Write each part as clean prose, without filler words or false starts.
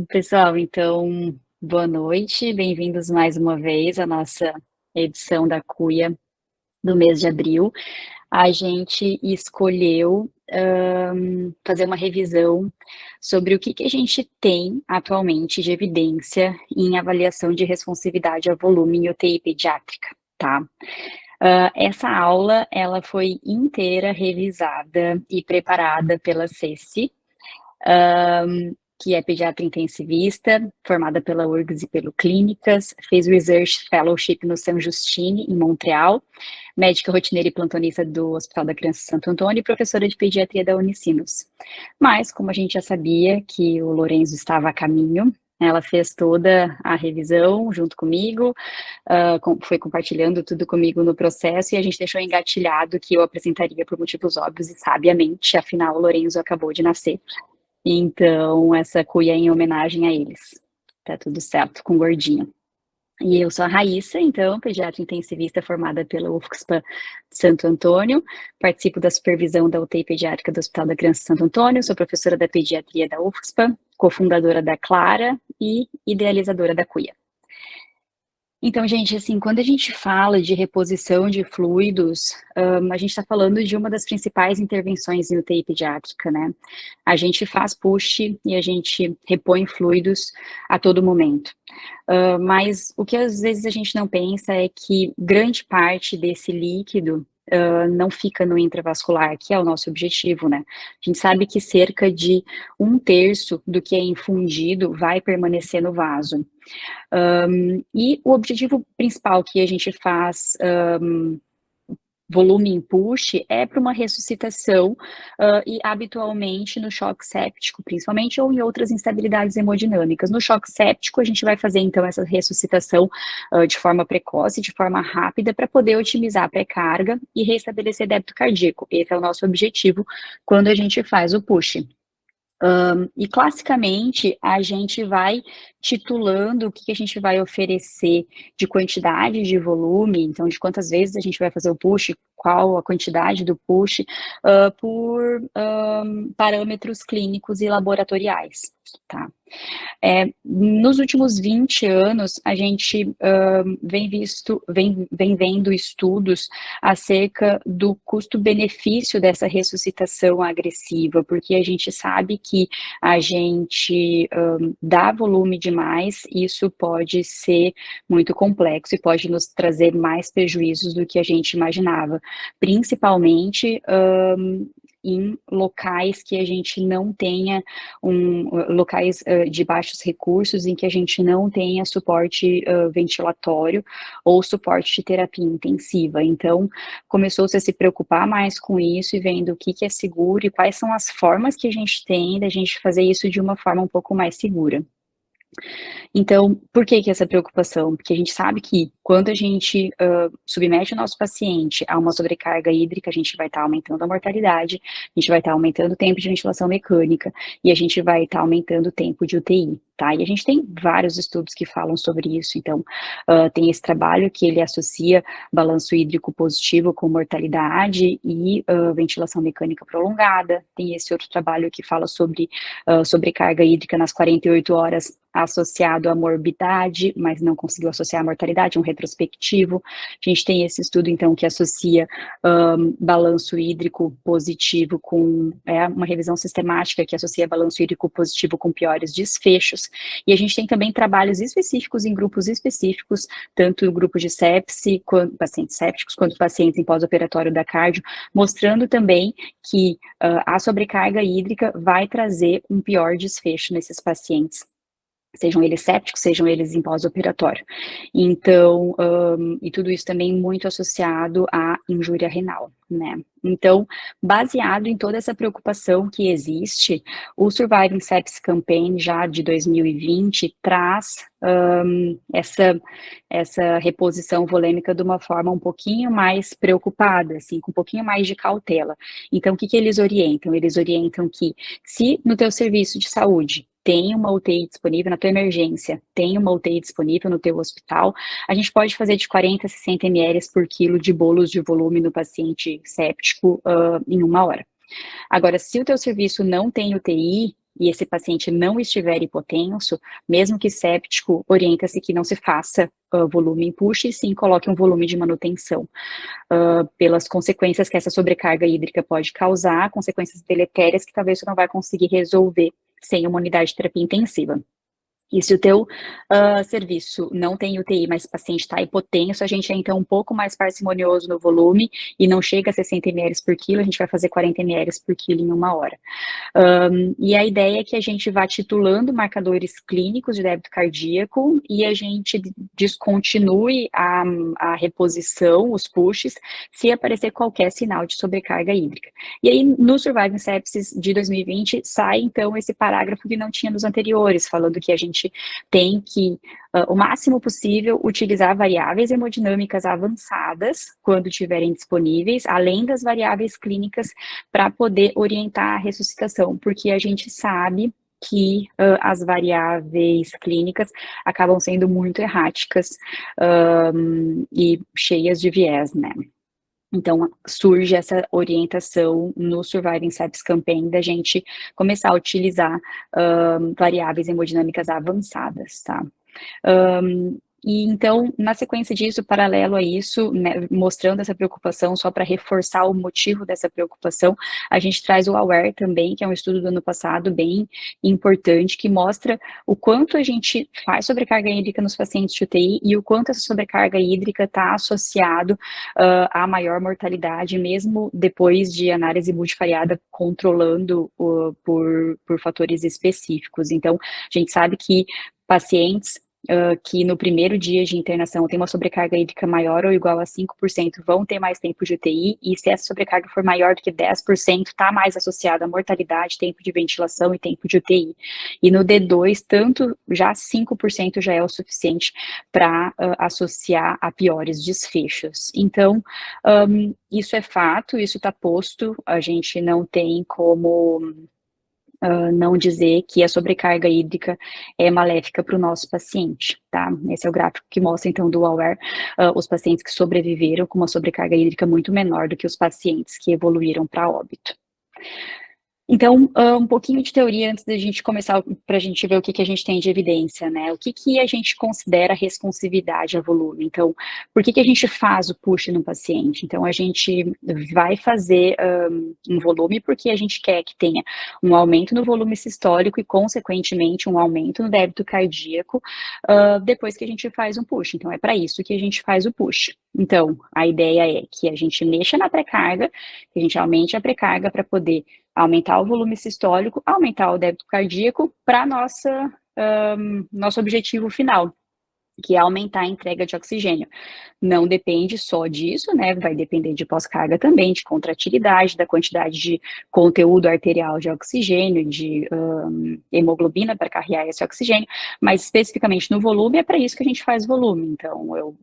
Pessoal, então, boa noite, bem-vindos mais uma vez à nossa edição da CUIA do mês de abril. A gente escolheu fazer uma revisão sobre o que a gente tem atualmente de evidência em avaliação de responsividade a volume em UTI pediátrica, tá? Essa aula, ela foi inteira revisada e preparada pela Ceci, que é pediatra intensivista, formada pela URGS e pelo Clínicas, fez Research Fellowship no Saint Justine, em Montreal, médica rotineira e plantonista do Hospital da Criança Santo Antônio e professora de pediatria da Unicinos. Mas, como a gente já sabia que o Lorenzo estava a caminho, ela fez toda a revisão junto comigo, foi compartilhando tudo comigo no processo e a gente deixou engatilhado que eu apresentaria por motivos óbvios e sabiamente, afinal o Lorenzo acabou de nascer. Então, essa cuia é em homenagem a eles. Tá tudo certo com o gordinho. E eu sou a Raíssa, então, pediatra intensivista formada pela UFSPA Santo Antônio, participo da supervisão da UTI pediátrica do Hospital da Criança Santo Antônio, sou professora da pediatria da UFSPA, cofundadora da Clara e idealizadora da CUIA. Então, gente, assim, quando a gente fala de reposição de fluidos, a gente está falando de uma das principais intervenções em UTI pediátrica, né? A gente faz push e a gente repõe fluidos a todo momento. Mas o que às vezes a gente não pensa é que grande parte desse líquido não fica no intravascular, que é o nosso objetivo, né? A gente sabe que cerca de 1/3 do que é infundido vai permanecer no vaso. E o objetivo principal que a gente faz volume em push é para uma ressuscitação e habitualmente no choque séptico, principalmente, ou em outras instabilidades hemodinâmicas. No choque séptico, a gente vai fazer então essa ressuscitação de forma precoce, de forma rápida, para poder otimizar a pré-carga e restabelecer débito cardíaco. Esse é o nosso objetivo quando a gente faz o push. E classicamente a gente vai titulando o que a gente vai oferecer de quantidade de volume, então de quantas vezes a gente vai fazer o push, qual a quantidade do push, por parâmetros clínicos e laboratoriais, tá? Nos últimos 20 anos, a gente vem vendo estudos acerca do custo-benefício dessa ressuscitação agressiva, porque a gente sabe que a gente dá volume demais, isso pode ser muito complexo e pode nos trazer mais prejuízos do que a gente imaginava, principalmente em locais que a gente não tenha locais de baixos recursos em que a gente não tenha suporte ventilatório ou suporte de terapia intensiva. Então, começou-se a se preocupar mais com isso e vendo o que é seguro e quais são as formas que a gente tem da gente fazer isso de uma forma um pouco mais segura. Então, por que essa preocupação? Porque a gente sabe que quando a gente submete o nosso paciente a uma sobrecarga hídrica, a gente vai estar aumentando a mortalidade, a gente vai estar aumentando o tempo de ventilação mecânica e a gente vai estar aumentando o tempo de UTI, tá? E a gente tem vários estudos que falam sobre isso, então tem esse trabalho que ele associa balanço hídrico positivo com mortalidade e ventilação mecânica prolongada, tem esse outro trabalho que fala sobre sobrecarga hídrica nas 48 horas associado à morbidade, mas não conseguiu associar a mortalidade, um retrospectivo. A gente tem esse estudo, então, que associa balanço hídrico positivo com uma revisão sistemática que associa balanço hídrico positivo com piores desfechos. E a gente tem também trabalhos específicos em grupos específicos, tanto o grupo de sepse, pacientes sépticos, quanto pacientes em pós-operatório da cardio, mostrando também que a sobrecarga hídrica vai trazer um pior desfecho nesses pacientes, sejam eles sépticos, sejam eles em pós-operatório. Então, e tudo isso também muito associado à injúria renal, né? Então, baseado em toda essa preocupação que existe, o Surviving Sepsis Campaign, já de 2020, traz essa reposição volêmica de uma forma um pouquinho mais preocupada, assim, com um pouquinho mais de cautela. Então, o que eles orientam? Eles orientam que se no teu serviço de saúde tem uma UTI disponível, na tua emergência, tem uma UTI disponível no teu hospital, a gente pode fazer de 40 a 60 ml por quilo de bolos de volume no paciente séptico em 1 hora. Agora, se o teu serviço não tem UTI, e esse paciente não estiver hipotenso, mesmo que séptico, orienta-se que não se faça volume em push, e sim coloque um volume de manutenção, pelas consequências que essa sobrecarga hídrica pode causar, consequências deletérias que talvez você não vai conseguir resolver sem uma unidade de terapia intensiva. E se o teu serviço não tem UTI, mas o paciente está hipotenso, a gente é então um pouco mais parcimonioso no volume e não chega a 60 ml por quilo, a gente vai fazer 40 ml por quilo em 1 hora. E a ideia é que a gente vá titulando marcadores clínicos de débito cardíaco e a gente descontinue a reposição, os pushes, se aparecer qualquer sinal de sobrecarga hídrica. E aí, no Surviving Sepsis de 2020, sai então esse parágrafo que não tinha nos anteriores, falando que a gente tem que, o máximo possível, utilizar variáveis hemodinâmicas avançadas, quando tiverem disponíveis, além das variáveis clínicas, para poder orientar a ressuscitação, porque a gente sabe que as variáveis clínicas acabam sendo muito erráticas e cheias de viés, né? Então, surge essa orientação no Surviving Sepsis Campaign da gente começar a utilizar variáveis hemodinâmicas avançadas, tá? E então, na sequência disso, paralelo a isso, né, mostrando essa preocupação, só para reforçar o motivo dessa preocupação, a gente traz o AWARE também, que é um estudo do ano passado bem importante, que mostra o quanto a gente faz sobrecarga hídrica nos pacientes de UTI e o quanto essa sobrecarga hídrica está associado a maior mortalidade, mesmo depois de análise multivariada controlando por fatores específicos. Então, a gente sabe que pacientes que no primeiro dia de internação tem uma sobrecarga hídrica maior ou igual a 5%, vão ter mais tempo de UTI, e se essa sobrecarga for maior do que 10%, está mais associada a mortalidade, tempo de ventilação e tempo de UTI. E no D2, tanto já 5% já é o suficiente para associar a piores desfechos. Então, isso é fato, isso está posto, a gente não tem como não dizer que a sobrecarga hídrica é maléfica para o nosso paciente, tá? Esse é o gráfico que mostra, então, do AWARE, os pacientes que sobreviveram com uma sobrecarga hídrica muito menor do que os pacientes que evoluíram para óbito. Então, um pouquinho de teoria antes da gente começar, para a gente ver o que a gente tem de evidência, né? O que a gente considera responsividade a volume? Então, por que a gente faz o push no paciente? Então, a gente vai fazer um volume porque a gente quer que tenha um aumento no volume sistólico e, consequentemente, um aumento no débito cardíaco depois que a gente faz um push. Então, é para isso que a gente faz o push. Então, a ideia é que a gente mexa na pré-carga, que a gente aumente a pré-carga para poder aumentar o volume sistólico, aumentar o débito cardíaco para nosso objetivo final, que é aumentar a entrega de oxigênio. Não depende só disso, né? Vai depender de pós-carga também, de contratilidade, da quantidade de conteúdo arterial de oxigênio, de hemoglobina para carregar esse oxigênio, mas especificamente no volume, é para isso que a gente faz volume. Então,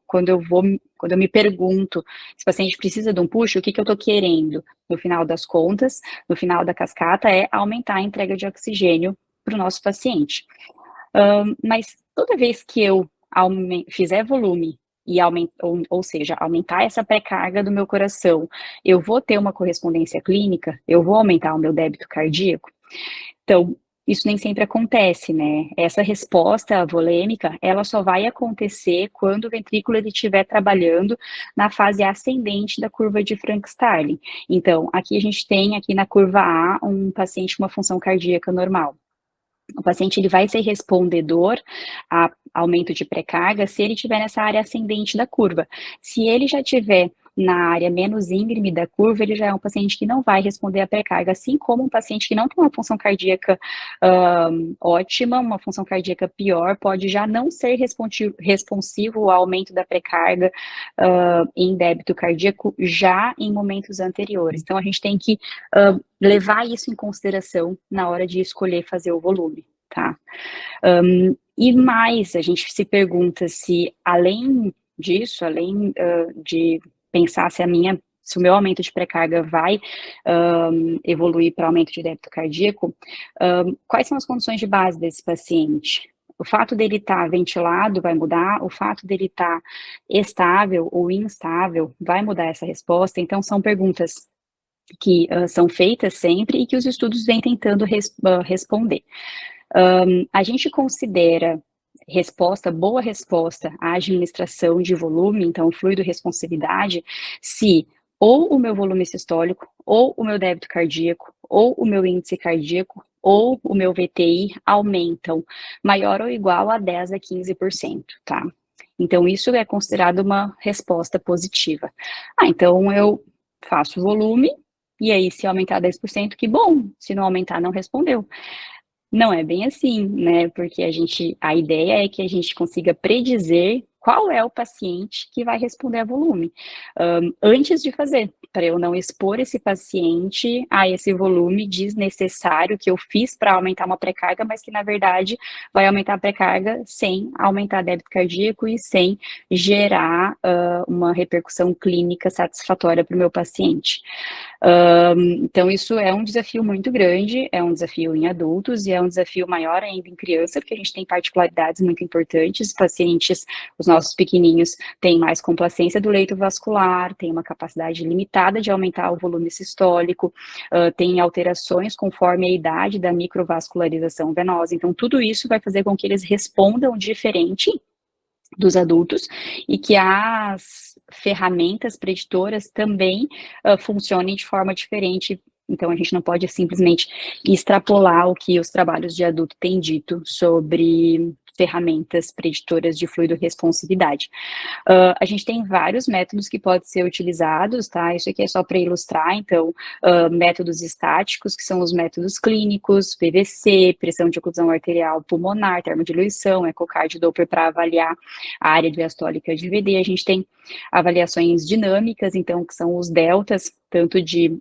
quando eu me pergunto se o paciente precisa de um push, o que eu estou querendo? No final das contas, no final da cascata, é aumentar a entrega de oxigênio para o nosso paciente. Mas toda vez que eu fizer volume, ou seja, aumentar essa pré-carga do meu coração, eu vou ter uma correspondência clínica, eu vou aumentar o meu débito cardíaco. Então, isso nem sempre acontece, né? Essa resposta volêmica, ela só vai acontecer quando o ventrículo estiver trabalhando na fase ascendente da curva de Frank-Starling. Então, aqui a gente tem, aqui na curva A, um paciente com uma função cardíaca normal. O paciente ele vai ser respondedor a aumento de pré-carga se ele estiver nessa área ascendente da curva. Se ele já estiver na área menos íngreme da curva, ele já é um paciente que não vai responder à pré-carga, assim como um paciente que não tem uma função cardíaca ótima, uma função cardíaca pior, pode já não ser responsivo ao aumento da pré-carga em débito cardíaco já em momentos anteriores. Então, a gente tem que levar isso em consideração na hora de escolher fazer o volume, tá? E mais, a gente se pergunta se, além disso, além de pensar se o meu aumento de pré-carga vai evoluir para aumento de débito cardíaco, quais são as condições de base desse paciente? O fato dele estar ventilado vai mudar, o fato dele estar estável ou instável vai mudar essa resposta. Então, são perguntas que são feitas sempre e que os estudos vêm tentando responder. A gente considera boa resposta à administração de volume, então fluido responsividade, se ou o meu volume sistólico, ou o meu débito cardíaco, ou o meu índice cardíaco, ou o meu VTI aumentam maior ou igual a 10 a 15%, tá? Então, isso é considerado uma resposta positiva. Então eu faço volume, e aí se aumentar 10%, que bom, se não aumentar, não respondeu. Não é bem assim, né, porque a ideia é que a gente consiga predizer qual é o paciente que vai responder a volume, antes de fazer, para eu não expor esse paciente a esse volume desnecessário que eu fiz para aumentar uma pré-carga, mas que na verdade vai aumentar a pré-carga sem aumentar débito cardíaco e sem gerar uma repercussão clínica satisfatória para o meu paciente. Então, isso é um desafio muito grande, é um desafio em adultos e é um desafio maior ainda em criança, porque a gente tem particularidades muito importantes. Pacientes, os nossos pequenininhos, têm mais complacência do leito vascular, têm uma capacidade limitada de aumentar o volume sistólico, tem alterações conforme a idade da microvascularização venosa. Então, tudo isso vai fazer com que eles respondam diferente dos adultos e que as ferramentas preditoras também funcionem de forma diferente. Então, a gente não pode simplesmente extrapolar o que os trabalhos de adulto têm dito sobre ferramentas preditoras de fluido responsividade. A gente tem vários métodos que podem ser utilizados, tá? Isso aqui é só para ilustrar, então, métodos estáticos, que são os métodos clínicos, PVC, pressão de oclusão arterial pulmonar, termodiluição, ecocardio Doppler para avaliar a área diastólica de VD. A gente tem avaliações dinâmicas, então, que são os deltas, tanto de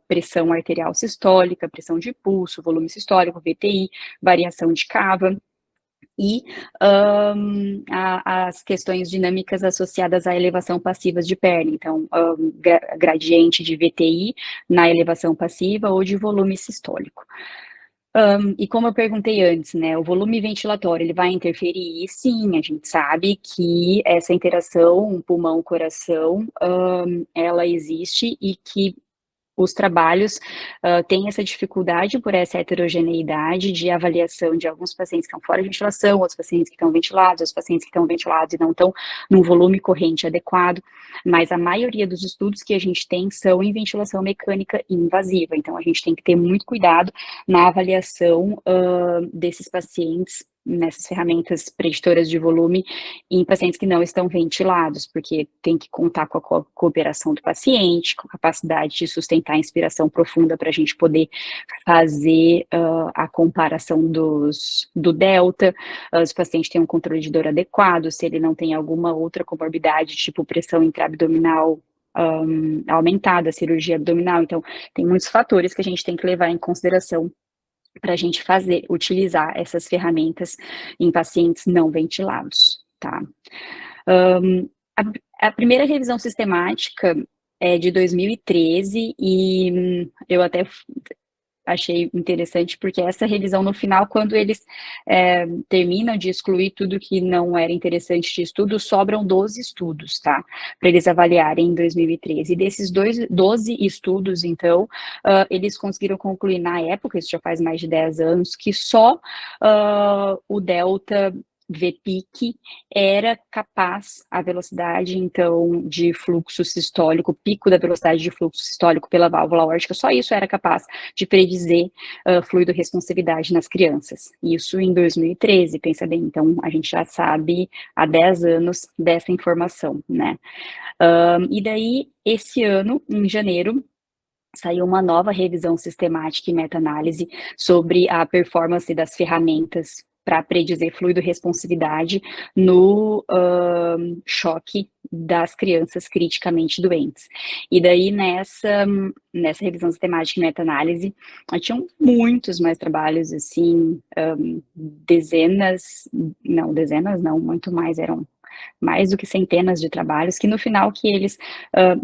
pressão arterial sistólica, pressão de pulso, volume sistólico, VTI, variação de cava, e as questões dinâmicas associadas à elevação passiva de perna, então, gradiente de VTI na elevação passiva ou de volume sistólico. E como eu perguntei antes, né, o volume ventilatório, ele vai interferir? Sim, a gente sabe que essa interação pulmão-coração, ela existe e que os trabalhos têm essa dificuldade por essa heterogeneidade de avaliação de alguns pacientes que estão fora de ventilação, outros pacientes que estão ventilados, outros pacientes que estão ventilados e não estão num volume corrente adequado, mas a maioria dos estudos que a gente tem são em ventilação mecânica invasiva, então a gente tem que ter muito cuidado na avaliação desses pacientes nessas ferramentas preditoras de volume em pacientes que não estão ventilados, porque tem que contar com a cooperação do paciente, com a capacidade de sustentar a inspiração profunda para a gente poder fazer a comparação do delta, se o paciente tem um controle de dor adequado, se ele não tem alguma outra comorbidade, tipo pressão intraabdominal aumentada, cirurgia abdominal. Então, tem muitos fatores que a gente tem que levar em consideração para a gente utilizar essas ferramentas em pacientes não ventilados, tá? A primeira revisão sistemática é de 2013 e eu até achei interessante, porque essa revisão no final, quando eles terminam de excluir tudo que não era interessante de estudo, sobram 12 estudos, tá? Para eles avaliarem em 2013. E desses 12 estudos, então, eles conseguiram concluir na época, isso já faz mais de 10 anos, que só o delta VPIC era capaz, a velocidade, então, de fluxo sistólico, pico da velocidade de fluxo sistólico pela válvula aórtica, só isso era capaz de predizer fluido responsividade nas crianças. Isso em 2013, pensa bem, então a gente já sabe há 10 anos dessa informação, né? E daí, esse ano, em janeiro, saiu uma nova revisão sistemática e meta-análise sobre a performance das ferramentas para predizer fluido responsividade no choque das crianças criticamente doentes. E daí, nessa revisão sistemática e meta-análise, tinham muitos mais trabalhos, assim, dezenas não, muito mais, eram mais do que centenas de trabalhos, que no final que eles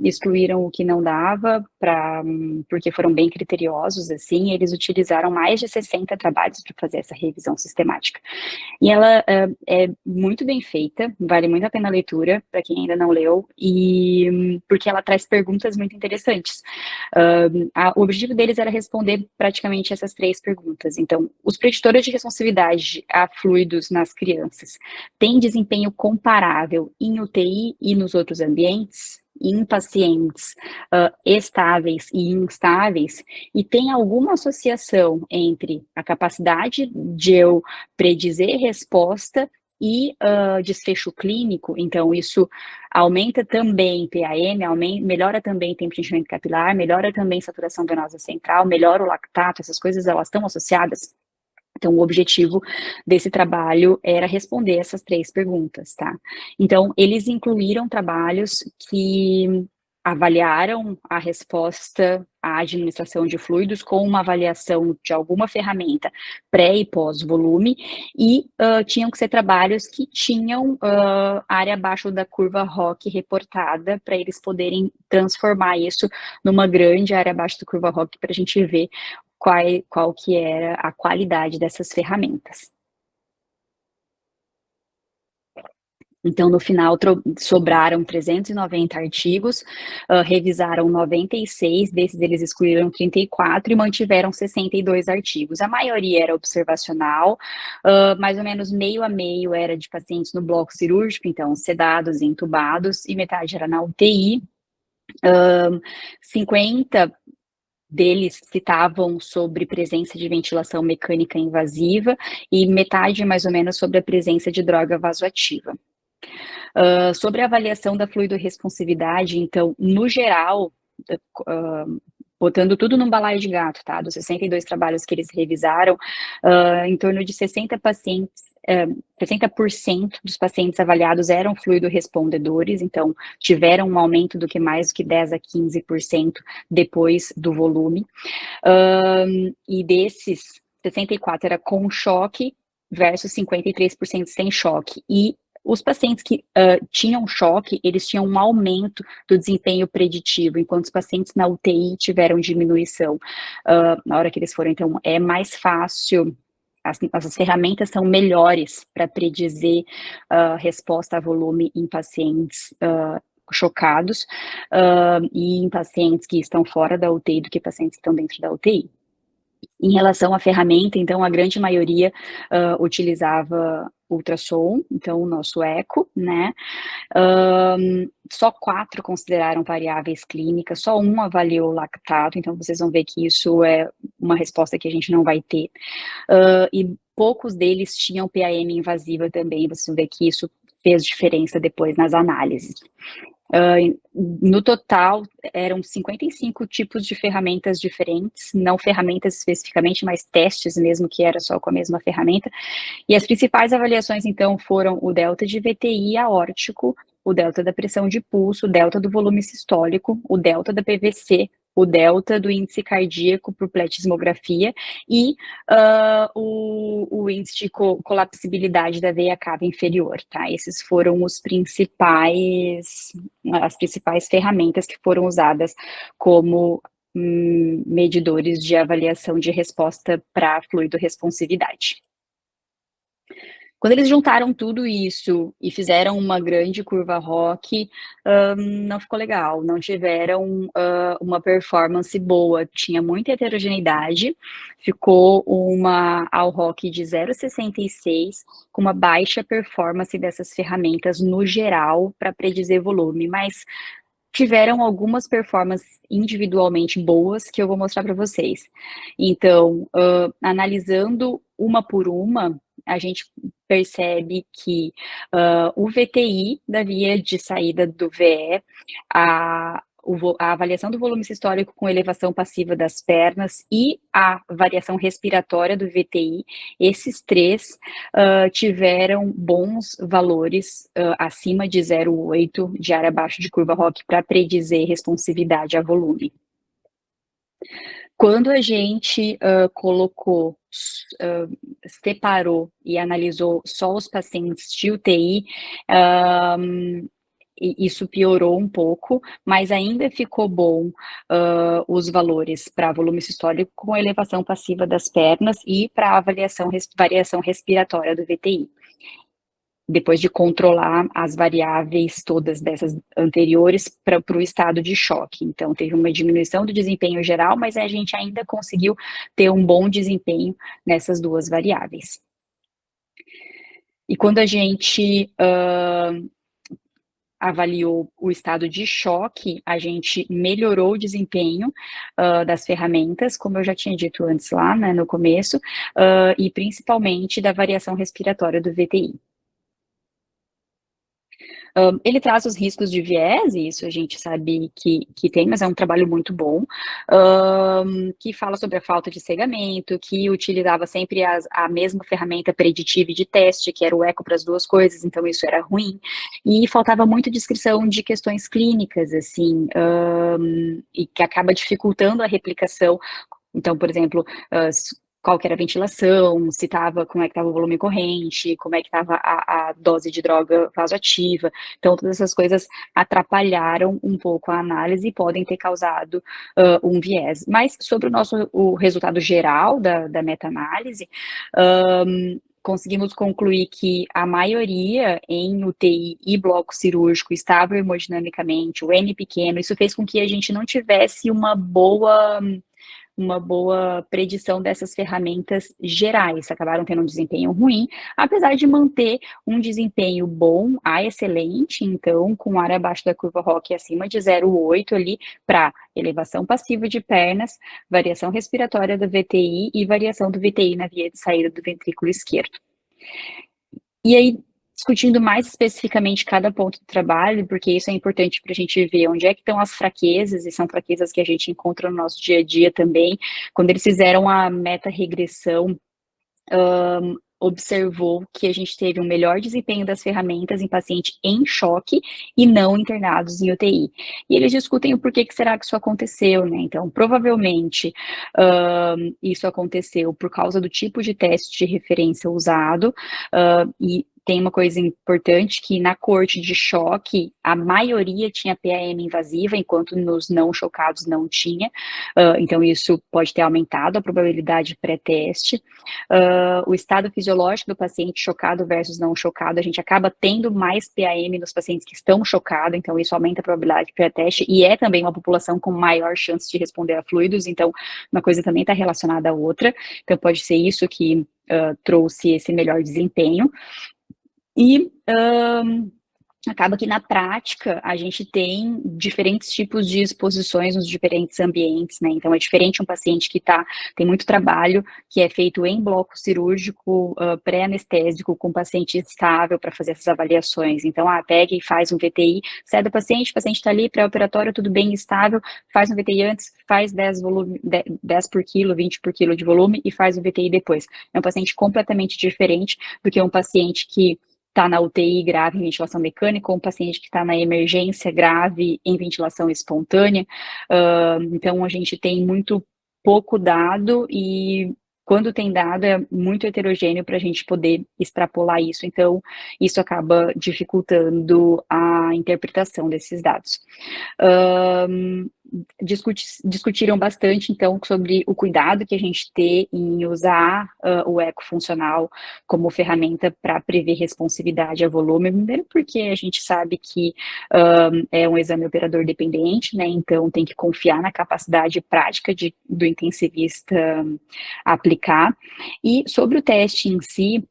excluíram o que não dava, porque foram bem criteriosos, assim, eles utilizaram mais de 60 trabalhos para fazer essa revisão sistemática. E ela é muito bem feita, vale muito a pena a leitura, para quem ainda não leu, e porque ela traz perguntas muito interessantes. O objetivo deles era responder praticamente essas 3 perguntas. Então, os preditores de responsividade a fluidos nas crianças têm desempenho comparável em UTI e nos outros ambientes? Em pacientes estáveis e instáveis, e tem alguma associação entre a capacidade de eu predizer resposta e desfecho clínico. Então isso aumenta também PAM, melhora também tempo de enchimento capilar, melhora também saturação venosa central, melhora o lactato, essas coisas elas estão associadas? Então, o objetivo desse trabalho era responder essas 3 perguntas, tá? Então, eles incluíram trabalhos que avaliaram a resposta à administração de fluidos com uma avaliação de alguma ferramenta pré e pós-volume, e tinham que ser trabalhos que tinham área abaixo da curva ROC reportada, para eles poderem transformar isso numa grande área abaixo da curva ROC, para a gente ver qual que era a qualidade dessas ferramentas. Então, no final, sobraram 390 artigos, revisaram 96, desses eles excluíram 34 e mantiveram 62 artigos. A maioria era observacional, mais ou menos meio a meio era de pacientes no bloco cirúrgico, então sedados e entubados, e metade era na UTI. 50 deles citavam sobre presença de ventilação mecânica invasiva e metade, mais ou menos, sobre a presença de droga vasoativa. Sobre a avaliação da fluidorresponsividade, então, no geral, botando tudo num balaio de gato, tá? Dos 62 trabalhos que eles revisaram, em torno de 60 pacientes, 60% dos pacientes avaliados eram fluidorrespondedores, então tiveram um aumento do que mais do que 10 a 15% depois do volume. E desses, 64 era com choque versus 53% sem choque. E os pacientes que tinham choque, eles tinham um aumento do desempenho preditivo, enquanto os pacientes na UTI tiveram diminuição. Na hora que eles foram, então, é mais fácil, as ferramentas são melhores para predizer resposta a volume em pacientes chocados e em pacientes que estão fora da UTI do que pacientes que estão dentro da UTI. Em relação à ferramenta, então, a grande maioria utilizava ultrassom, então o nosso eco, né? Só 4 consideraram variáveis clínicas, só 1 avaliou lactato, então vocês vão ver que isso é uma resposta que a gente não vai ter. E poucos deles tinham PAM invasiva também, vocês vão ver que isso fez diferença depois nas análises. No total, eram 55 tipos de ferramentas diferentes, não ferramentas especificamente, mas testes mesmo, que era só com a mesma ferramenta. E as principais avaliações, então, foram o delta de VTI aórtico, o delta da pressão de pulso, o delta do volume sistólico, o delta da PVC, o delta do índice cardíaco por pletismografia e o índice de colapsibilidade da veia cava inferior, tá? Esses foram as principais ferramentas que foram usadas como medidores de avaliação de resposta para fluidorresponsividade. Quando eles juntaram tudo isso e fizeram uma grande curva ROC, não ficou legal, não tiveram uma performance boa, tinha muita heterogeneidade, ficou uma ALROC de 0,66, com uma baixa performance dessas ferramentas no geral para predizer volume, mas tiveram algumas performances individualmente boas que eu vou mostrar para vocês. Então, analisando uma por uma, a gente percebe que o VTI da via de saída do VE, a avaliação do volume sistólico com elevação passiva das pernas e a variação respiratória do VTI, esses 3 tiveram bons valores acima de 0,8 de área abaixo de curva ROC para predizer responsividade a volume. Quando a gente, colocou, separou e analisou só os pacientes de UTI, hã, isso piorou um pouco, mas ainda ficou bom, os valores para volume sistólico com elevação passiva das pernas e para avaliação variação respiratória do VTI. Depois de controlar as variáveis todas dessas anteriores para o estado de choque. Então, teve uma diminuição do desempenho geral, mas a gente ainda conseguiu ter um bom desempenho nessas 2 variáveis. E quando a gente, avaliou o estado de choque, a gente melhorou o desempenho, das ferramentas, como eu já tinha dito antes lá, né, no começo, e principalmente da variação respiratória do VTI. Ele traz os riscos de viés, e isso a gente sabe que tem, mas é um trabalho muito bom, que fala sobre a falta de cegamento, que utilizava sempre a mesma ferramenta preditiva e de teste, que era o eco para as 2 coisas, então isso era ruim. E faltava muito descrição de questões clínicas, assim, e que acaba dificultando a replicação. Então, por exemplo, qual que era a ventilação, se estava, como é que estava o volume corrente, como é que estava a dose de droga vasoativa. Então, todas essas coisas atrapalharam um pouco a análise e podem ter causado um viés. Mas sobre o resultado geral da meta-análise, conseguimos concluir que a maioria em UTI e bloco cirúrgico estava hemodinamicamente, o N pequeno, isso fez com que a gente não tivesse uma boa predição dessas ferramentas gerais, acabaram tendo um desempenho ruim, apesar de manter um desempenho bom a excelente, então, com área abaixo da curva ROC acima de 0,8 ali, para elevação passiva de pernas, variação respiratória do VTI e variação do VTI na via de saída do ventrículo esquerdo. E aí, discutindo mais especificamente cada ponto do trabalho, porque isso é importante para a gente ver onde é que estão as fraquezas, e são fraquezas que a gente encontra no nosso dia a dia também. Quando eles fizeram a meta-regressão, observou que a gente teve um melhor desempenho das ferramentas em paciente em choque e não internados em UTI. E eles discutem o porquê que será que isso aconteceu, né? Então, provavelmente, isso aconteceu por causa do tipo de teste de referência usado, e tem uma coisa importante que na corte de choque, a maioria tinha PAM invasiva, enquanto nos não chocados não tinha, então isso pode ter aumentado a probabilidade pré-teste. O estado fisiológico do paciente chocado versus não chocado, a gente acaba tendo mais PAM nos pacientes que estão chocados, então isso aumenta a probabilidade pré-teste, e é também uma população com maior chance de responder a fluidos, então uma coisa também está relacionada à outra, então pode ser isso que trouxe esse melhor desempenho. E acaba que na prática a gente tem diferentes tipos de exposições nos diferentes ambientes, né? Então é diferente um paciente que tem muito trabalho, que é feito em bloco cirúrgico pré-anestésico com paciente estável para fazer essas avaliações. Então, pega e faz um VTI, sai do paciente, o paciente está ali pré-operatório, tudo bem estável, faz um VTI antes, faz 10 por quilo, 20 por quilo de volume e faz o VTI depois. É um paciente completamente diferente do que um paciente que está na UTI grave em ventilação mecânica, ou um paciente que está na emergência grave em ventilação espontânea. Então, a gente tem muito pouco dado e quando tem dado é muito heterogêneo para a gente poder extrapolar isso. Então, isso acaba dificultando a interpretação desses dados. Discutiram bastante, então, sobre o cuidado que a gente tem em usar o eco funcional como ferramenta para prever responsividade a volume, primeiro porque a gente sabe que é um exame operador dependente, né, então tem que confiar na capacidade prática do intensivista aplicar, e sobre o teste em si,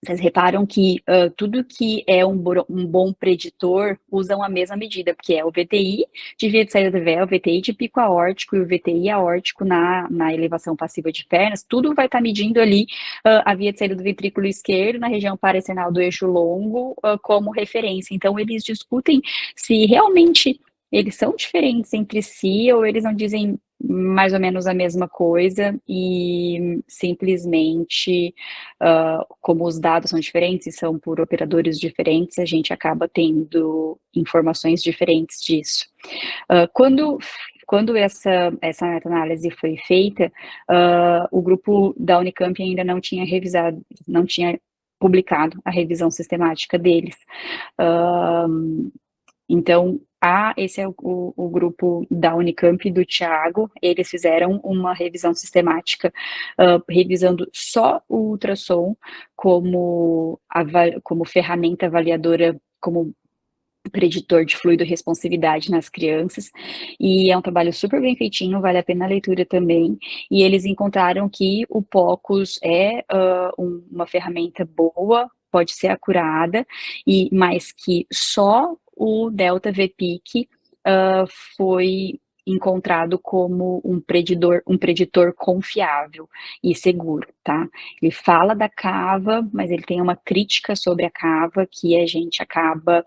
vocês reparam que tudo que é um bom preditor usam a mesma medida, porque é o VTI de via de saída do véu, o VTI de pico aórtico e o VTI aórtico na elevação passiva de pernas, tudo vai estar medindo ali a via de saída do ventrículo esquerdo na região parasternal do eixo longo como referência. Então, eles discutem se realmente eles são diferentes entre si ou eles não dizem mais ou menos a mesma coisa e simplesmente, como os dados são diferentes e são por operadores diferentes, a gente acaba tendo informações diferentes disso. Quando quando essa meta-análise foi feita, o grupo da Unicamp ainda não tinha revisado, não tinha publicado a revisão sistemática deles. Então, esse é o grupo da Unicamp e do Thiago, eles fizeram uma revisão sistemática, revisando só o ultrassom como ferramenta avaliadora, como preditor de fluido e responsividade nas crianças, e é um trabalho super bem feitinho, vale a pena a leitura também, e eles encontraram que o POCUS é uma ferramenta boa, pode ser acurada, mas que só o Delta VPIC foi encontrado como um preditor confiável e seguro, tá? Ele fala da cava, mas ele tem uma crítica sobre a cava que a gente acaba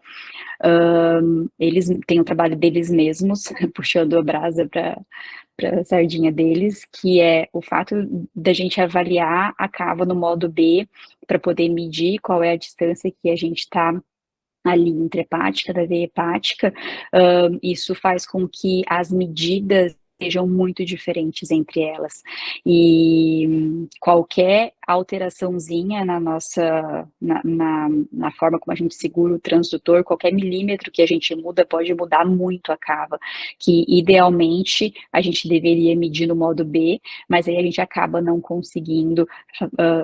eles têm o trabalho deles mesmos, puxando a brasa para a sardinha deles, que é o fato da gente avaliar a cava no modo B, para poder medir qual é a distância que a gente está ali intrahepática, da veia hepática, isso faz com que as medidas sejam muito diferentes entre elas, e qualquer alteraçãozinha na forma como a gente segura o transdutor, qualquer milímetro que a gente muda pode mudar muito a cava, que idealmente a gente deveria medir no modo B, mas aí a gente acaba não conseguindo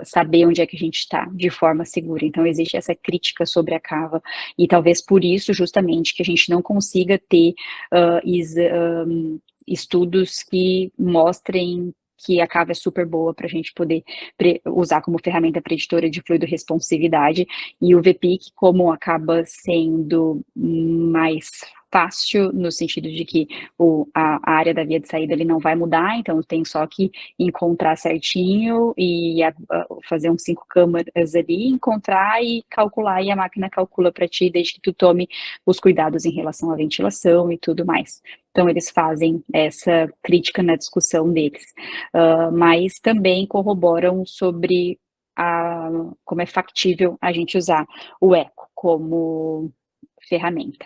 saber onde é que a gente está de forma segura, então existe essa crítica sobre a cava, e talvez por isso, justamente, que a gente não consiga ter estudos que mostrem que a cava é super boa para a gente poder usar como ferramenta preditora de fluido responsividade, e o VPIC, como acaba sendo mais fácil, no sentido de que a área da via de saída ele não vai mudar, então tem só que encontrar certinho e fazer uns 5 câmaras ali, encontrar e calcular, e a máquina calcula para ti, desde que tu tome os cuidados em relação à ventilação e tudo mais. Então, eles fazem essa crítica na discussão deles, mas também corroboram sobre como é factível a gente usar o eco como ferramenta.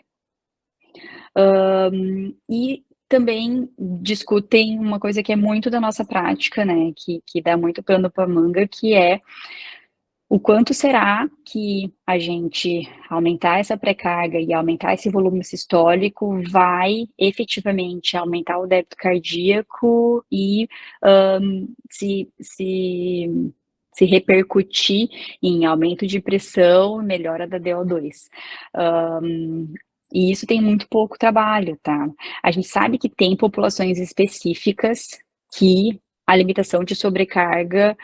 E também discutem uma coisa que é muito da nossa prática, né, que dá muito pano para manga, que é o quanto será que a gente aumentar essa pré-carga e aumentar esse volume sistólico vai efetivamente aumentar o débito cardíaco e se repercutir em aumento de pressão, melhora da DO2. E isso tem muito pouco trabalho, tá? A gente sabe que tem populações específicas que a limitação de sobrecarga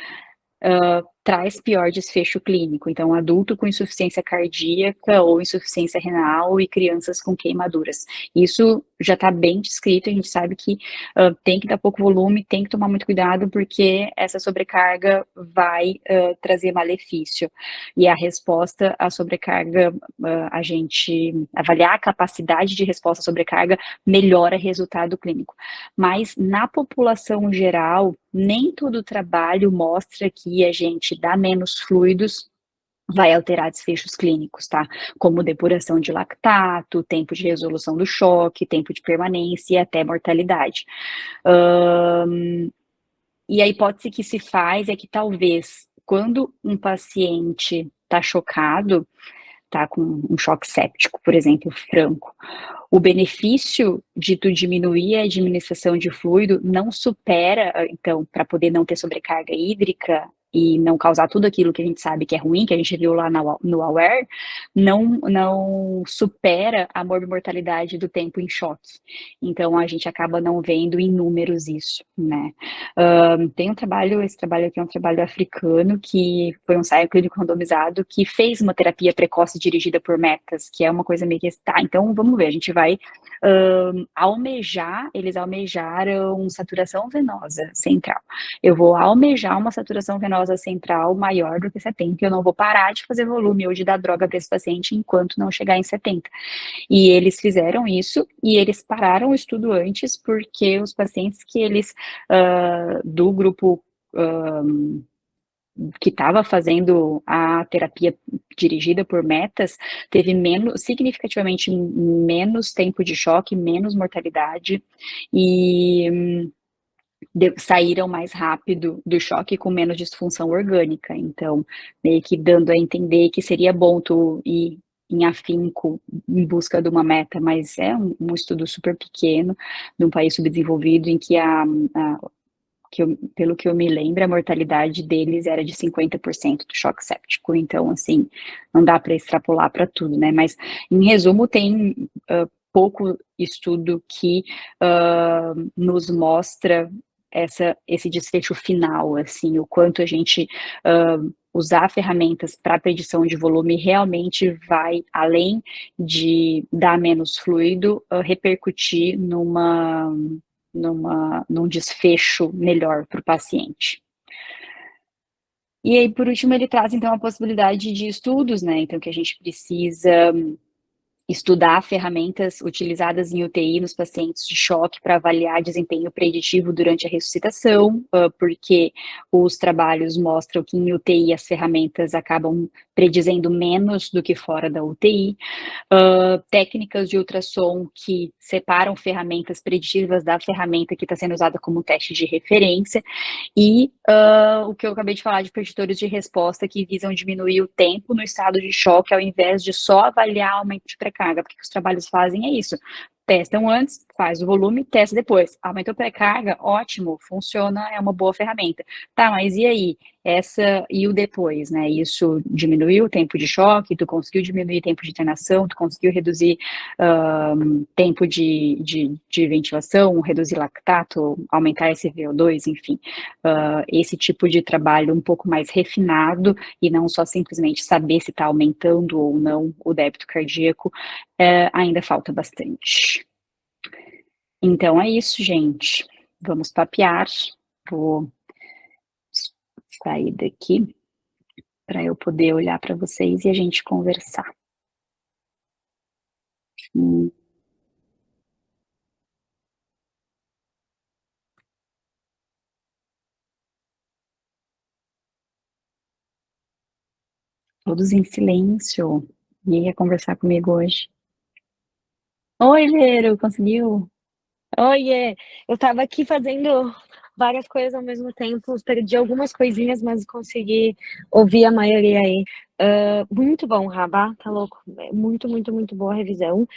traz pior desfecho clínico, então adulto com insuficiência cardíaca ou insuficiência renal e crianças com queimaduras. Isso já está bem descrito, a gente sabe que tem que dar pouco volume, tem que tomar muito cuidado, porque essa sobrecarga vai trazer malefício. E a resposta à sobrecarga, a gente avaliar a capacidade de resposta à sobrecarga melhora o resultado clínico. Mas na população geral, nem todo o trabalho mostra que a gente dá menos fluidos vai alterar desfechos clínicos, tá? Como depuração de lactato, tempo de resolução do choque, tempo de permanência e até mortalidade. E a hipótese que se faz é que talvez, quando um paciente está chocado, tá com um choque séptico, por exemplo, franco, o benefício de tu diminuir a administração de fluido não supera, então, para poder não ter sobrecarga hídrica e não causar tudo aquilo que a gente sabe que é ruim, que a gente viu lá no AWARE, não supera a morbimortalidade do tempo em choque. Então, a gente acaba não vendo em números isso, né? Tem esse trabalho aqui é um trabalho africano, que foi um ensaio clínico randomizado, que fez uma terapia precoce dirigida por metas, que é uma coisa meio que, tá, então vamos ver, a gente vai eles almejaram saturação venosa central. Eu vou almejar uma saturação venosa central maior do que 70, eu não vou parar de fazer volume ou de dar droga para esse paciente enquanto não chegar em 70. E eles fizeram isso, e eles pararam o estudo antes, porque os pacientes que eles, do grupo que estava fazendo a terapia dirigida por metas, teve significativamente menos tempo de choque, menos mortalidade, e saíram mais rápido do choque com menos disfunção orgânica. Então, meio que dando a entender que seria bom tu ir em afinco em busca de uma meta, mas é um estudo super pequeno de um país subdesenvolvido em que pelo que eu me lembro, a mortalidade deles era de 50% do choque séptico. Então, assim, não dá para extrapolar para tudo, né? Mas, em resumo, tem pouco estudo que nos mostra esse desfecho final, assim, o quanto a gente usar ferramentas para predição de volume realmente vai, além de dar menos fluido, repercutir num desfecho melhor para o paciente. E aí, por último, ele traz, então, a possibilidade de estudos, né? Então, que a gente precisa estudar ferramentas utilizadas em UTI nos pacientes de choque para avaliar desempenho preditivo durante a ressuscitação, porque os trabalhos mostram que em UTI as ferramentas acabam predizendo menos do que fora da UTI. Técnicas de ultrassom que separam ferramentas preditivas da ferramenta que está sendo usada como teste de referência, e o que eu acabei de falar de preditores de resposta que visam diminuir o tempo no estado de choque ao invés de só avaliar aumento de pré-carga, porque os trabalhos fazem é isso. Testam antes, faz o volume, testa depois. Aumentou a pré-carga, ótimo, funciona, é uma boa ferramenta. Tá, mas e aí? E o depois, né? Isso diminuiu o tempo de choque, tu conseguiu diminuir o tempo de internação, tu conseguiu reduzir tempo de ventilação, reduzir lactato, aumentar esse VO2, enfim. Esse tipo de trabalho um pouco mais refinado e não só simplesmente saber se está aumentando ou não o débito cardíaco, ainda falta bastante. Então é isso, gente. Vamos papear. Vou sair daqui para eu poder olhar para vocês e a gente conversar. Todos em silêncio. Ninguém quer conversar comigo hoje. Oi, Leiro, conseguiu? Oiê, eu tava aqui fazendo várias coisas ao mesmo tempo, perdi algumas coisinhas, mas consegui ouvir a maioria aí. Muito bom, Rabá, tá louco? Muito, muito, muito boa a revisão.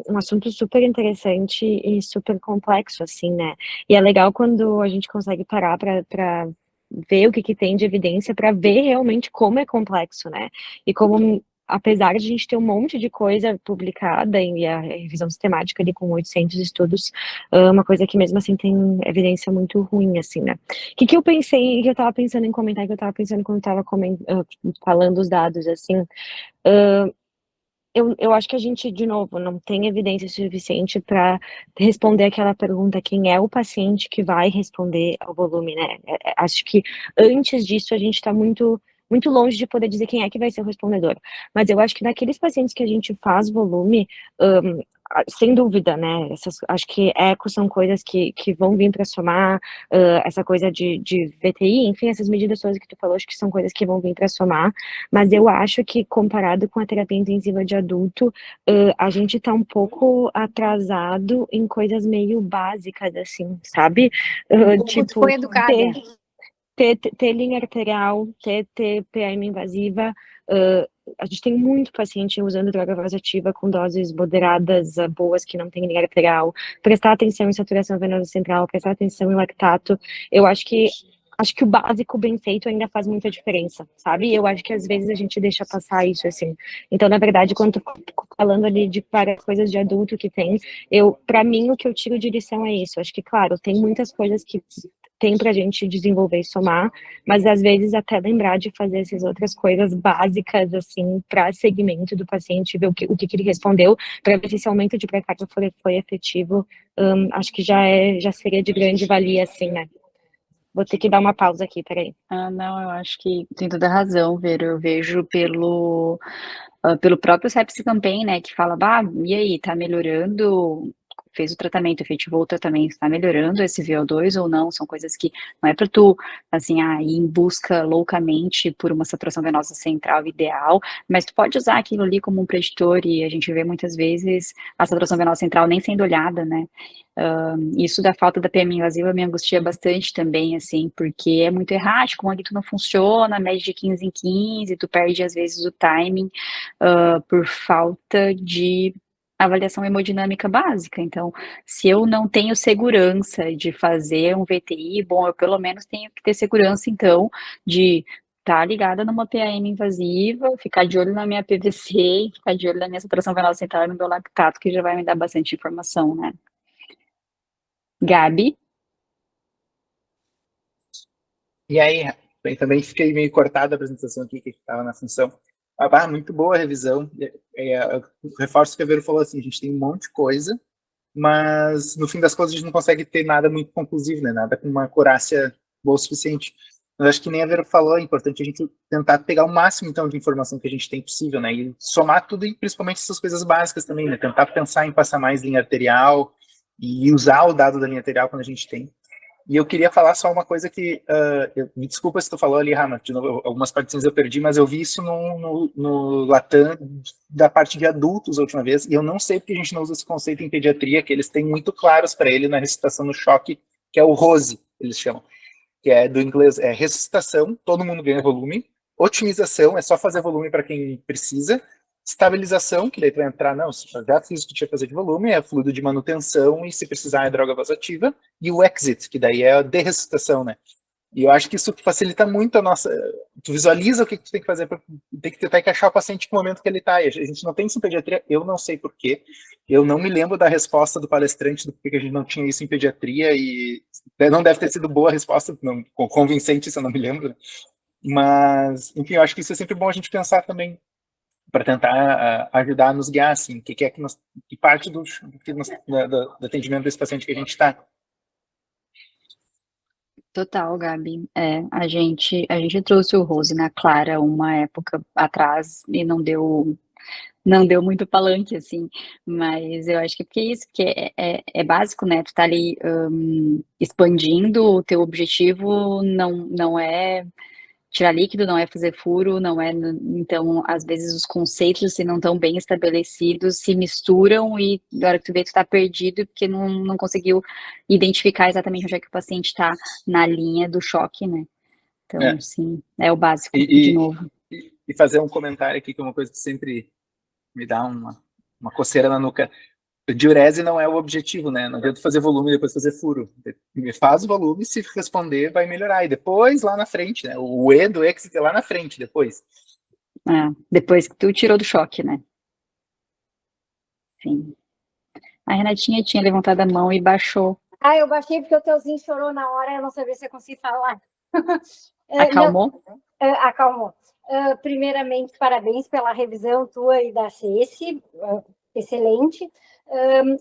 Um assunto super interessante e super complexo, assim, né? E é legal quando a gente consegue parar para ver o que tem de evidência, para ver realmente como é complexo, né? E como apesar de a gente ter um monte de coisa publicada e a revisão sistemática ali com 800 estudos, uma coisa que mesmo assim tem evidência muito ruim, assim, né? O que eu pensei, que eu tava pensando em comentar, que eu tava pensando quando eu tava falando os dados, assim, eu acho que a gente, de novo, não tem evidência suficiente para responder aquela pergunta: quem é o paciente que vai responder ao volume, né? Acho que antes disso a gente está muito, muito longe de poder dizer quem é que vai ser o respondedor. Mas eu acho que naqueles pacientes que a gente faz volume, sem dúvida, né? Acho que ecos são coisas que vão vir para somar, essa coisa de VTI, enfim, essas medidas todas que tu falou, acho que são coisas que vão vir para somar. Mas eu acho que, comparado com a terapia intensiva de adulto, a gente tá um pouco atrasado em coisas meio básicas, assim, sabe? Como tu foi educada. Ter linha arterial, ter PM invasiva. A gente tem muito paciente usando droga vasoativa com doses moderadas, boas, que não tem linha arterial. Prestar atenção em saturação venosa central, prestar atenção em lactato. Eu acho que o básico bem feito ainda faz muita diferença, sabe? Eu acho que às vezes a gente deixa passar isso, assim. Então, na verdade, quando tô falando ali de várias coisas de adulto que tem, para mim, o que eu tiro de lição é isso. Acho que, claro, tem muitas coisas que tem pra gente desenvolver e somar, mas às vezes até lembrar de fazer essas outras coisas básicas, assim, para segmento do paciente, ver o que ele respondeu, para ver se esse aumento de pré-carga foi efetivo. Acho que já seria de grande valia, assim, né? Vou ter que dar uma pausa aqui, peraí. Não, eu acho que tem toda razão, Vera. Eu vejo pelo próprio Sepsis Campaign, né, que fala, e aí, tá melhorando? fez o tratamento, efetivou o tratamento, está melhorando esse VO2 ou não, são coisas que não é para tu, assim, ir em busca loucamente por uma saturação venosa central ideal, mas tu pode usar aquilo ali como um preditor, e a gente vê muitas vezes a saturação venosa central nem sendo olhada, né? Isso da falta da PMI invasiva me angustia bastante também, assim, porque é muito errático, ali tu não funciona, média de 15 em 15, tu perde às vezes o timing por falta de avaliação hemodinâmica básica. Então, se eu não tenho segurança de fazer um VTI, bom, eu pelo menos tenho que ter segurança, então, de estar ligada numa PAM invasiva, ficar de olho na minha PVC, ficar de olho na minha saturação venosa central e no meu lactato, que já vai me dar bastante informação, né? Gabi? E aí, eu também fiquei meio cortada a apresentação aqui, que estava na função. Muito boa a revisão. Eu reforço que a Vero falou assim, a gente tem um monte de coisa, mas no fim das contas a gente não consegue ter nada muito conclusivo, né? Nada com uma acurácia boa o suficiente. Mas acho que nem a Vero falou, é importante a gente tentar pegar o máximo, então, de informação que a gente tem possível, né? E somar tudo, e principalmente essas coisas básicas também, né? Tentar pensar em passar mais linha arterial e usar o dado da linha arterial quando a gente tem. E eu queria falar só uma coisa que, me desculpa se tu falou ali, Rama, de novo, algumas partições eu perdi, mas eu vi isso no Latam, da parte de adultos a última vez, e eu não sei porque a gente não usa esse conceito em pediatria, que eles têm muito claros para ele na ressuscitação no choque, que é o ROSE, eles chamam, que é do inglês, é ressuscitação, todo mundo ganha volume, otimização, é só fazer volume para quem precisa, estabilização, que daí tu vai entrar, não, já fiz o que tinha que fazer de volume, é fluido de manutenção e se precisar é droga vasoativa, e o exit, que daí é a derressuscitação, né? E eu acho que isso facilita muito a nossa... Tu visualiza o que tu tem que fazer, tem que tentar encaixar o paciente no momento que ele está. E a gente não tem isso em pediatria, eu não sei porquê, eu não me lembro da resposta do palestrante do porquê a gente não tinha isso em pediatria, e não deve ter sido boa a resposta, não, convincente, isso eu não me lembro, né? Mas, enfim, eu acho que isso é sempre bom a gente pensar também, para tentar ajudar a nos guiar, assim, que é que parte do atendimento desse paciente que a gente está. Total, Gabi. A gente trouxe o Rose na Clara uma época atrás e não deu muito palanque, assim, mas eu acho que é isso, porque é básico, né? Tu tá ali expandindo, o teu objetivo não é tirar líquido, não é fazer furo, não é. Então, às vezes, os conceitos, se não estão bem estabelecidos, se misturam e na hora que tu vê, tu tá perdido porque não conseguiu identificar exatamente onde é que o paciente está na linha do choque, né? Então, sim, é o básico, de novo. E fazer um comentário aqui, que é uma coisa que sempre me dá uma coceira na nuca. Diurese não é o objetivo, né? Não adianta fazer volume e depois fazer furo. Faz o volume, se responder, vai melhorar. E depois, lá na frente, né? O E do exit é lá na frente, depois. Depois que tu tirou do choque, né? Sim. A Renatinha tinha levantado a mão e baixou. Eu baixei porque o teuzinho chorou na hora, eu não sabia se eu conseguia falar. Acalmou? Acalmou. Primeiramente, parabéns pela revisão tua e da CESI, excelente.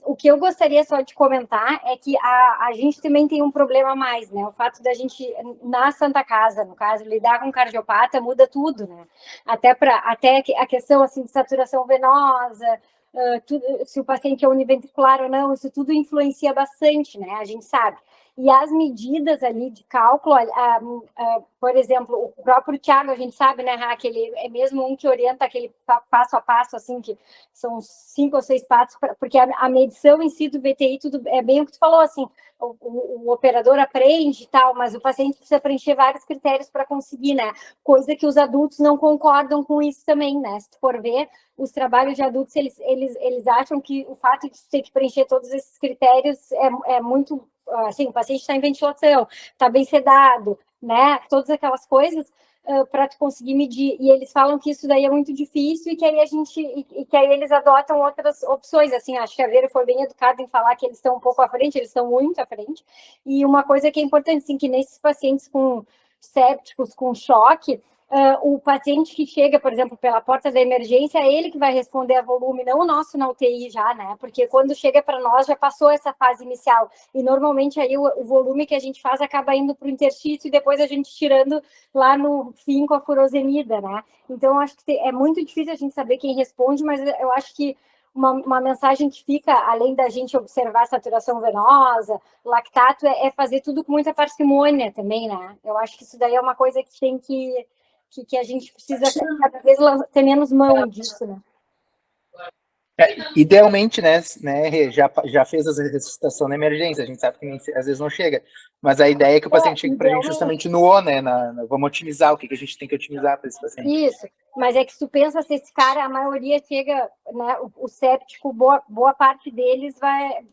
O que eu gostaria só de comentar é que a gente também tem um problema a mais, né? O fato da gente, na Santa Casa, no caso, lidar com cardiopata muda tudo, né? Até a questão assim, de saturação venosa, se o paciente é univentricular ou não, isso tudo influencia bastante, né? A gente sabe. E as medidas ali de cálculo, por exemplo, o próprio Thiago, a gente sabe, né, que ele é mesmo um que orienta aquele passo a passo, assim, que são 5 ou 6 passos, porque a medição em si do VTI, tudo é bem o que tu falou, assim, o operador aprende e tal, mas o paciente precisa preencher vários critérios para conseguir, né, coisa que os adultos não concordam com isso também, né, se tu for ver, os trabalhos de adultos, eles acham que o fato de ter que preencher todos esses critérios é muito... Assim, o paciente está em ventilação, está bem sedado, né? Todas aquelas coisas para tu conseguir medir. E eles falam que isso daí é muito difícil e que aí que aí eles adotam outras opções. Assim, acho que a Vera foi bem educada em falar que eles estão um pouco à frente, eles estão muito à frente. E uma coisa que é importante, assim, que nesses pacientes com sépticos, com choque, o paciente que chega, por exemplo, pela porta da emergência, é ele que vai responder a volume, não o nosso na UTI já, né? Porque quando chega para nós, já passou essa fase inicial. E normalmente aí o volume que a gente faz acaba indo para o interstício e depois a gente tirando lá no fim com a furosemida, né? Então, eu acho que é muito difícil a gente saber quem responde, mas eu acho que uma mensagem que fica, além da gente observar a saturação venosa, lactato, é fazer tudo com muita parcimônia também, né? Eu acho que isso daí é uma coisa que tem que a gente precisa cada vez ter menos mão disso, né? Idealmente, né, Rê, já fez a ressuscitação na emergência, a gente sabe que às vezes não chega, mas a ideia é que o paciente chegue para a gente justamente no O, né, vamos otimizar, o que a gente tem que otimizar para esse paciente. Isso, mas é que se tu pensa, se esse cara, a maioria chega, né, o séptico, boa parte deles vai,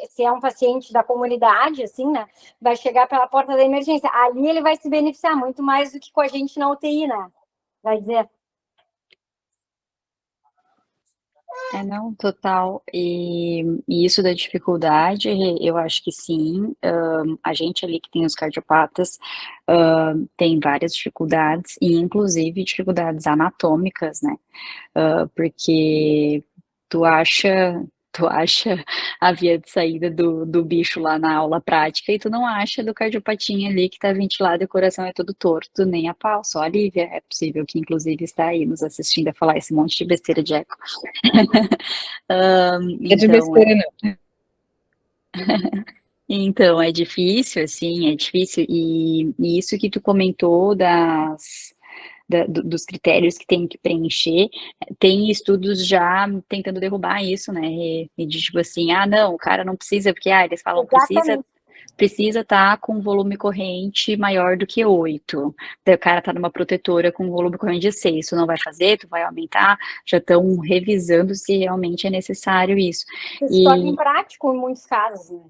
se é um paciente da comunidade, assim, né, vai chegar pela porta da emergência, ali ele vai se beneficiar muito mais do que com a gente na UTI, né, vai dizer. Não, total. E isso da dificuldade, eu acho que sim. A gente ali que tem os cardiopatas tem várias dificuldades, e inclusive dificuldades anatômicas, né? Porque tu acha a via de saída do bicho lá na aula prática e tu não acha do cardiopatinha ali que tá ventilado e o coração é todo torto, nem a pau, só a Lívia. É possível que, inclusive, está aí nos assistindo a falar esse monte de besteira de eco. É de besteira, não. Então, é difícil, assim, é difícil, e isso que tu comentou dos critérios que tem que preencher, tem estudos já tentando derrubar isso, né, e de tipo assim, não, o cara não precisa, porque eles falam, precisa estar com volume corrente maior do que 8, daí o cara tá numa protetora com volume corrente de 6, isso não vai fazer, tu vai aumentar, já estão revisando se realmente é necessário isso. Isso se torna imprático em muitos casos,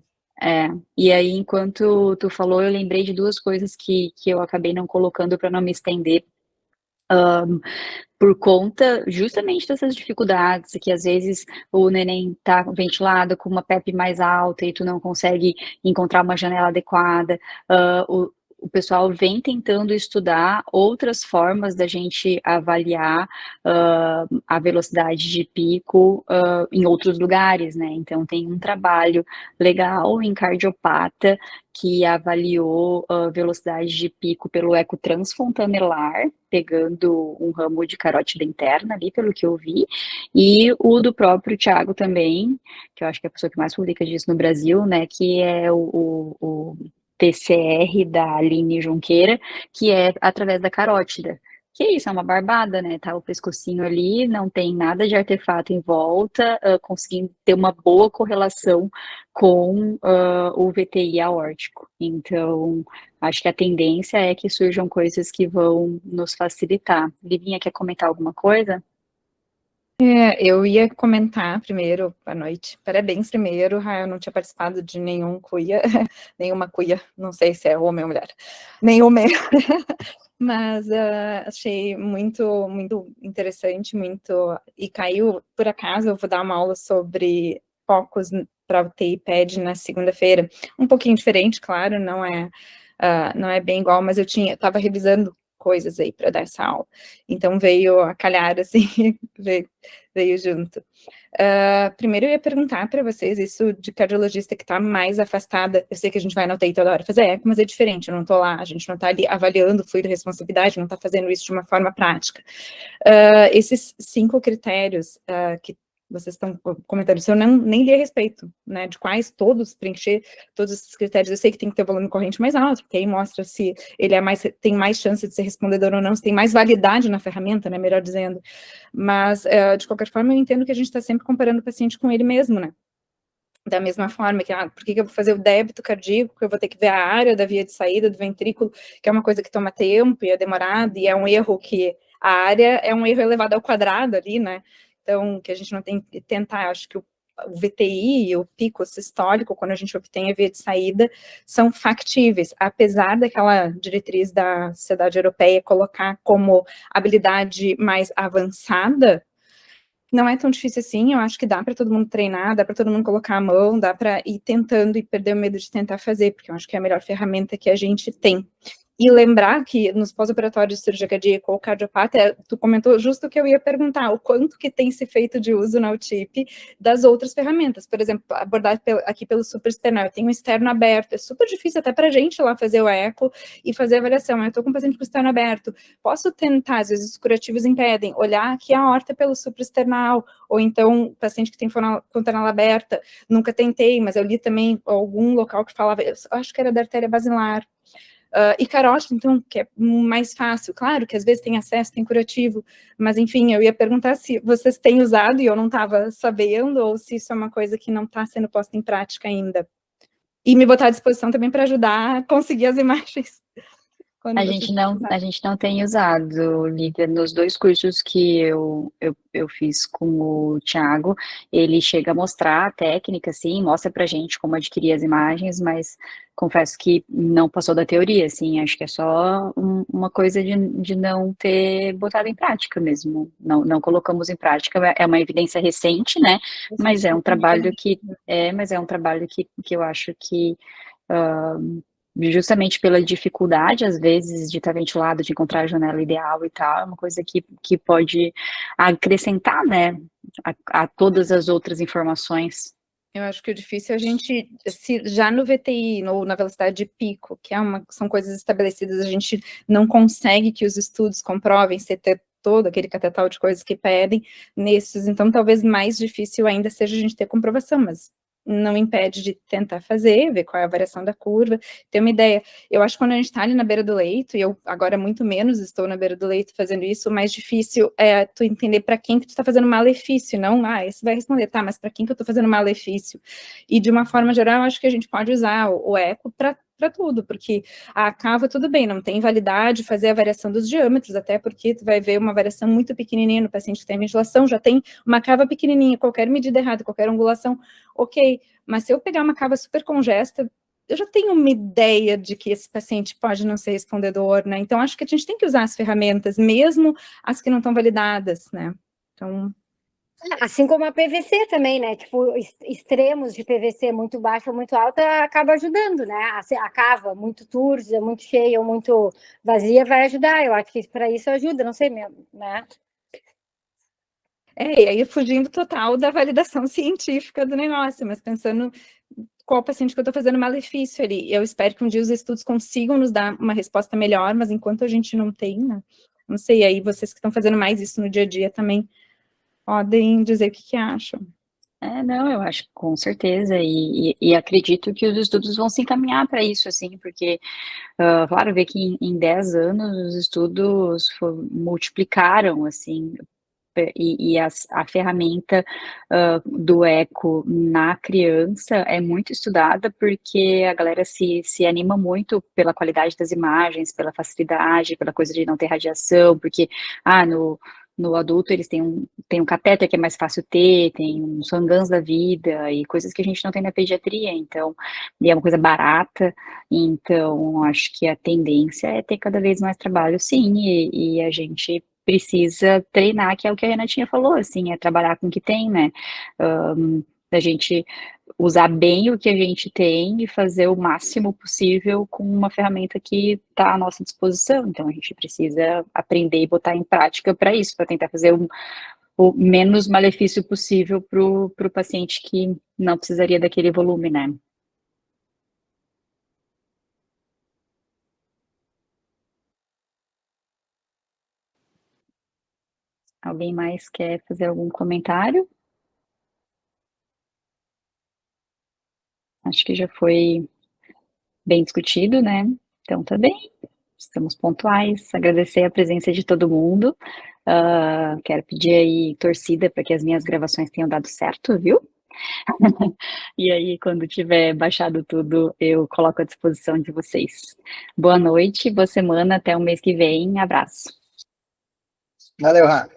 né? E aí, enquanto tu falou, eu lembrei de duas coisas que eu acabei não colocando para não me estender, por conta justamente dessas dificuldades, que às vezes o neném tá ventilado com uma PEP mais alta e tu não consegue encontrar uma janela adequada. O pessoal vem tentando estudar outras formas da gente avaliar a velocidade de pico em outros lugares, né? Então, tem um trabalho legal em cardiopata que avaliou a velocidade de pico pelo eco transfontanelar, pegando um ramo de carótida interna ali, pelo que eu vi, e o do próprio Thiago também, que eu acho que é a pessoa que mais publica disso no Brasil, né, que é o PCR da Aline Junqueira, que é através da carótida. Que isso, é uma barbada, né? Tá o pescocinho ali, não tem nada de artefato em volta, conseguindo ter uma boa correlação com o VTI aórtico. Então, acho que a tendência é que surjam coisas que vão nos facilitar. Livinha, quer comentar alguma coisa? Eu ia comentar primeiro, boa noite, parabéns primeiro, eu não tinha participado de nenhuma cuia, não sei se é homem ou mulher, nenhuma, mas achei muito, muito interessante, e caiu, por acaso, eu vou dar uma aula sobre focos para o TI-PED na segunda-feira, um pouquinho diferente, claro, não é bem igual, mas eu estava revisando coisas aí para dar essa aula, então veio a calhar, assim, veio junto. Primeiro eu ia perguntar para vocês, isso de cardiologista que está mais afastada, eu sei que a gente vai na UTI toda hora fazer eco, mas é diferente, eu não estou lá, a gente não está ali avaliando o fluido de responsabilidade, não está fazendo isso de uma forma prática. Esses 5 critérios que vocês estão comentando, isso eu nem li a respeito, né, de quais todos, preencher todos esses critérios, eu sei que tem que ter volume corrente mais alto, porque aí mostra se ele tem mais chance de ser respondedor ou não, se tem mais validade na ferramenta, né, melhor dizendo, mas, de qualquer forma, eu entendo que a gente está sempre comparando o paciente com ele mesmo, né, da mesma forma que, por que eu vou fazer o débito cardíaco, que eu vou ter que ver a área da via de saída do ventrículo, que é uma coisa que toma tempo e é demorado, e é um erro que a área é um erro elevado ao quadrado ali, né, então, que a gente não tem que tentar, acho que o VTI e o pico sistólico, quando a gente obtém a via de saída, são factíveis, apesar daquela diretriz da Sociedade Europeia colocar como habilidade mais avançada, não é tão difícil assim, eu acho que dá para todo mundo treinar, dá para todo mundo colocar a mão, dá para ir tentando e perder o medo de tentar fazer, porque eu acho que é a melhor ferramenta que a gente tem. E lembrar que nos pós-operatórios de cirurgia cardíaca ou cardiopata, tu comentou justo o que eu ia perguntar, o quanto que tem se feito de uso na UTIP das outras ferramentas, por exemplo, abordar aqui pelo supraesternal, eu tenho um externo aberto, é super difícil até pra gente lá fazer o eco e fazer a avaliação, eu tô com um paciente com o externo aberto, posso tentar, às vezes os curativos impedem, olhar aqui a aorta pelo supraesternal, ou então, paciente que tem fontanela aberta, nunca tentei, mas eu li também algum local que falava, eu acho que era da artéria basilar, e carótida, então, que é mais fácil. Claro que às vezes tem acesso, tem curativo, mas enfim, eu ia perguntar se vocês têm usado e eu não estava sabendo, ou se isso é uma coisa que não está sendo posta em prática ainda. E me botar à disposição também para ajudar a conseguir as imagens. A gente não tem usado, Lívia, nos 2 cursos que eu fiz com o Thiago, ele chega a mostrar a técnica, assim, mostra pra gente como adquirir as imagens, mas confesso que não passou da teoria, assim, acho que é só uma coisa de não ter botado em prática mesmo, não colocamos em prática, é uma evidência recente, né, mas é um trabalho que eu acho que justamente pela dificuldade, às vezes, de estar ventilado, de encontrar a janela ideal e tal, é uma coisa que pode acrescentar, né, a todas as outras informações. Eu acho que o difícil é a gente, se já no VTI, ou na velocidade de pico, que são coisas estabelecidas, a gente não consegue que os estudos comprovem se ter todo aquele catetal de coisas que pedem nesses, então talvez mais difícil ainda seja a gente ter comprovação, mas não impede de tentar fazer, ver qual é a variação da curva, ter uma ideia. Eu acho que quando a gente está ali na beira do leito, e eu agora muito menos estou na beira do leito fazendo isso, o mais difícil é tu entender para quem que tu está fazendo malefício, não, esse vai responder, tá, mas para quem que eu estou fazendo malefício? E de uma forma geral, eu acho que a gente pode usar o eco para tudo, porque a cava, tudo bem, não tem validade fazer a variação dos diâmetros, até porque tu vai ver uma variação muito pequenininha no paciente que tem ventilação, já tem uma cava pequenininha, qualquer medida errada, qualquer angulação, ok, mas se eu pegar uma cava super congesta, eu já tenho uma ideia de que esse paciente pode não ser respondedor, né, então acho que a gente tem que usar as ferramentas, mesmo as que não estão validadas, né, então... Assim como a PVC também, né? Tipo, extremos de PVC muito baixa ou muito alta acaba ajudando, né? A cava muito turva, muito cheia ou muito vazia vai ajudar. Eu acho que para isso ajuda, não sei mesmo, né? E aí fugindo total da validação científica do negócio, mas pensando qual paciente que eu estou fazendo malefício ali. Eu espero que um dia os estudos consigam nos dar uma resposta melhor, mas enquanto a gente não tem, né? Não sei, aí vocês que estão fazendo mais isso no dia a dia também podem dizer o que acham. Não, eu acho que com certeza, e acredito que os estudos vão se encaminhar para isso, assim, porque, claro, ver que em 10 anos os estudos multiplicaram, assim, e a ferramenta do eco na criança é muito estudada porque a galera se anima muito pela qualidade das imagens, pela facilidade, pela coisa de não ter radiação, porque, no adulto eles têm um catéter que é mais fácil ter, tem um Swan-Ganz da vida, e coisas que a gente não tem na pediatria, então, e é uma coisa barata, então, acho que a tendência é ter cada vez mais trabalho, sim, e a gente precisa treinar, que é o que a Renatinha falou, assim, é trabalhar com o que tem, né, a gente usar bem o que a gente tem e fazer o máximo possível com uma ferramenta que está à nossa disposição, então a gente precisa aprender e botar em prática para isso, para tentar fazer o menos malefício possível para o paciente que não precisaria daquele volume, né. Alguém mais quer fazer algum comentário? Acho que já foi bem discutido, né? Então tá bem, estamos pontuais. Agradecer a presença de todo mundo. Quero pedir aí torcida para que as minhas gravações tenham dado certo, viu? E aí, quando tiver baixado tudo, eu coloco à disposição de vocês. Boa noite, boa semana, até o mês que vem. Abraço. Valeu, Rá.